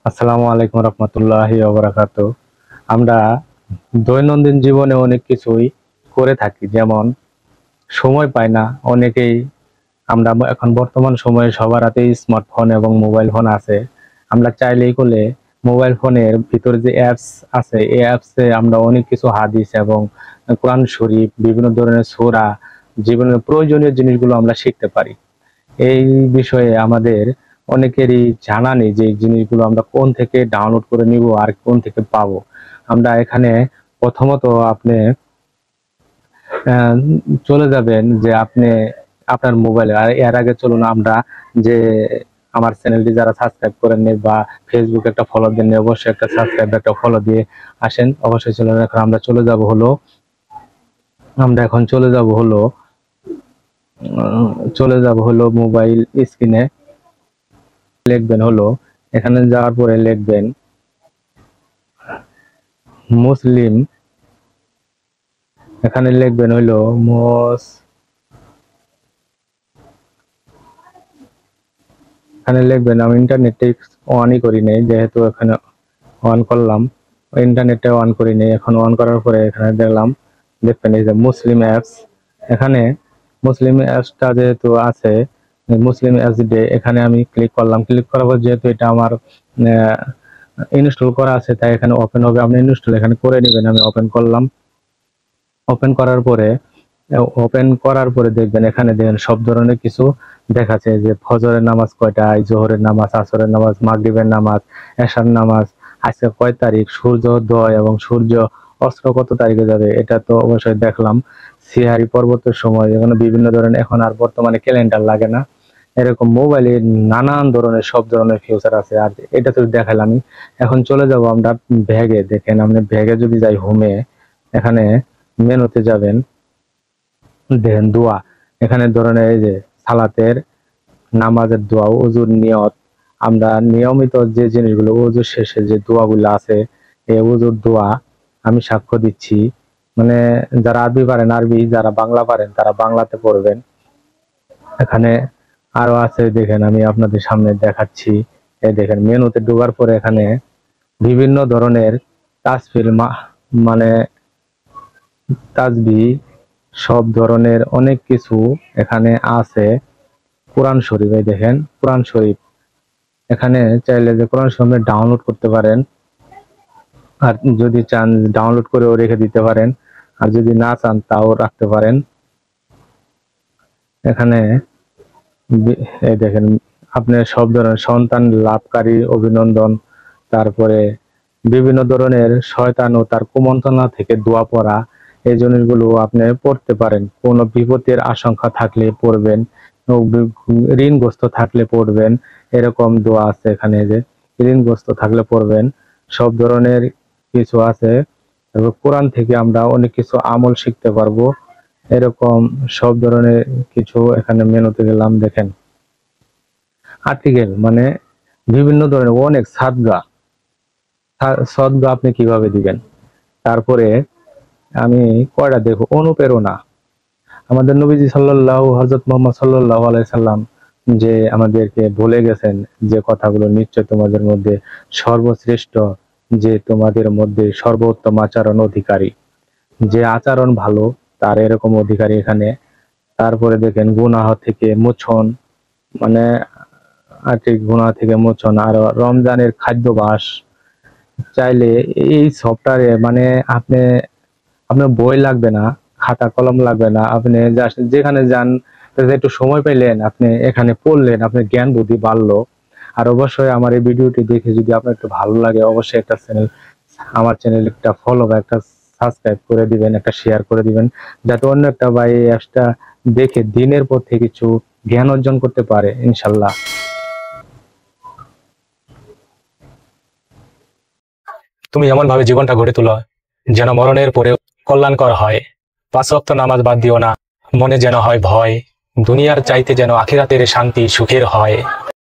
আসসালামু আলাইকুম রহমতুল্লাহি ওয়া বারাকাতুহু। আমরা দৈনন্দিন জীবনে অনেক কিছুই করে থাকি, যেমন সময় পাই না অনেকেই। আমরা এখন বর্তমান সময়ে সবার হাতেই স্মার্টফোন এবং মোবাইল ফোন আছে। আমরা চাইলেই করলে মোবাইল ফোনের ভিতরে যে অ্যাপস আছে, এই অ্যাপসে আমরা অনেক কিছু হাদিস এবং কোরআন শরীফ, বিভিন্ন ধরনের সূরা, জীবনের প্রয়োজনীয় জিনিসগুলো আমরা শিখতে পারি। এই বিষয়ে আমাদের অনেকেরই জানা নেই যে এই জিনিসগুলো আমরা কোন থেকে ডাউনলোড করে নিব আর কোন থেকে পাবো। আমরা এখানে প্রথমত আপনি আহ, চলে যাবেন যে আপনি আপনার মোবাইলে, আর এর আগে চলুন আমরা যে আমার চ্যানেলটি যারা সাবস্ক্রাইব করেন নি বা ফেসবুকে একটা ফলো দেন নি, অবশ্যই একটা সাবস্ক্রাইব একটা ফলো দিয়ে আসেন। অবশ্যই চলুন, এখন আমরা চলে যাব হলো আমরা এখন চলে যাব হলো মোবাইল স্ক্রিনে। লিখবেন হলো, এখানে যাওয়ার পরে লিখবেন মুসলিম। এখানে লিখবেন হলো এখানে লিখবেন, আমি ইন্টারনেটে অনই করি নাই, যেহেতু এখানে অন করলাম, ইন্টারনেটে অন করি নাই। এখন অন করার পরে এখানে দেখবেন এই যে মুসলিম অ্যাপস। এখানে মুসলিম অ্যাপসটা যেহেতু আছে, মুসলিম অ্যাপস ডে, এখানে আমি ক্লিক করলাম। ক্লিক করার পর যেহেতু এটা আমার ইনস্টল করা আছে, তাই এখানে ওপেন হবে। আপনি ইনস্টল এখানে করে নেবেন। আমি ওপেন করলাম। ওপেন করার পরে দেখবেন এখানে দেখেন সব ধরনের কিছু দেখাচ্ছে, যে ফজরের নামাজ কয়টায়, জোহরের নামাজ, আসরের নামাজ, মাগরিবের নামাজ, এশার নামাজ, আজকে কয় তারিখ, সূর্যোদয় এবং সূর্য অস্ত কত তারিখে যাবে, এটা তো অবশ্যই দেখলাম। সিহারি পর্বতের সময়, এখানে বিভিন্ন ধরনের, এখন আর বর্তমানে ক্যালেন্ডার লাগে না, এরকম মোবাইলে নানান ধরনের সব ধরনের ফিউচার আছে। আর এটা তো দেখালামই। এখন চলে যাব আমরা ব্যাগে। দেখেন আপনি ব্যাগে যদি যাই হোমে, এখানে মেনুতে যাবেন, দেখেন দোয়া। এখানে ধরনের এই যে সালাতের, নামাজের দোয়া, ওযুর নিয়ত, আমরা নিয়মিত যে জিনিসগুলো ওযুর শেষে যে দোয়াগুলো আছে, এই ওযুর দোয়া আমি সাক্ষ্য দিচ্ছি। মানে যারা আরবি পারেন আরবি, যারা বাংলা পারেন তারা বাংলাতে পড়বেন। এখানে আরো আছে, দেখেন আমি আপনাদের সামনে দেখাচ্ছি। এই দেখেন মেনুতে ঢোকার পরে এখানে বিভিন্ন ধরনের তাসবিহ, মানে তাসবিহ, সব ধরনের অনেক কিছু এখানে আছে। কোরআন শরীফ, এই দেখেন কোরআন শরীফ। এখানে চাইলে যে কোরআন শরীফ ডাউনলোড করতে পারেন, আর যদি চান ডাউনলোড করেও রেখে দিতে পারেন, আর যদি না চান তাও রাখতে পারেন। এখানে এই দেখেন আপনার সব ধরনের সন্তান লাভকারী অভিনন্দন, তারপরে বিভিন্ন ধরনের শয়তান ও তার কুমন্ত্রণা থেকে দোয়া পড়া, এই জিনিসগুলো আপনি পড়তে পারেন। কোনো বিপদের আশঙ্কা থাকলে পড়বেন, ঋণগ্রস্ত থাকলে পড়বেন, এরকম দোয়া আছে এখানে, যে ঋণগ্রস্ত থাকলে পড়বেন। সব ধরনের কিছু আছে। তারপর কোরআন থেকে আমরা অনেক কিছু আমল শিখতে পারবো, এরকম সব ধরনের কিছু। এখানে মেনুতে গেলাম, দেখেন আর্টিকেল, মানে বিভিন্ন ধরনের অনেক সদগা আপনি কিভাবে দিবেন। তারপরে আমি কয়টা দেখো, অনুপ্রেরণা। আমাদের নবীজি সাল্লাল্লাহু, হযরত মুহাম্মদ সাল্লাল্লাহু আলাইহি সাল্লাম যে আমাদেরকে বলে গেছেন যে কথাগুলো, নিশ্চয় তোমাদের মধ্যে সর্বশ্রেষ্ঠ, যে তোমাদের মধ্যে সর্বোত্তম আচরণ অধিকারী, যে আচরণ ভালো তার এরকম অধিকারী এখানে। তারপরে দেখেন গুনাহ থেকে মোচন, মানে আর্থিক গুনাহ থেকে মোচন, আর রমজানের খাদ্যাভ্যাস। চাইলে এই সফটওয়্যারে, মানে আপনি, আপনার বই লাগবে না, খাতা কলম লাগবে না, আপনি জাস্ট যেখানে যান, একটু সময় পেলেন, আপনি এখানে পড়লেন, আপনার জ্ঞান বুদ্ধি বাড়লো। আর অবশ্যই আমার এই ভিডিওটি দেখে যদি আপনার একটু ভালো লাগে, অবশ্যই আমার চ্যানেল একটা ফলো বা একটা সাবস্ক্রাইব করে দিবেন, একটা শেয়ার করে দিবেন, যাতে অন্য একটা ভাই এই অ্যাপসটা দেখে দিনের পথে কিছু জ্ঞান অর্জন করতে পারে ইনশাল্লাহ। তুমি এমন ভাবে জীবনটা গড়ে তোলো যেন মরণের পরেও কল্যাণকর হয়। 5 ওয়াক্ত নামাজ বাদ দিও না, মনে যেন হয় ভয়, দুনিয়ার চাইতে যেন আখিরাতের শান্তি সুখের হয়।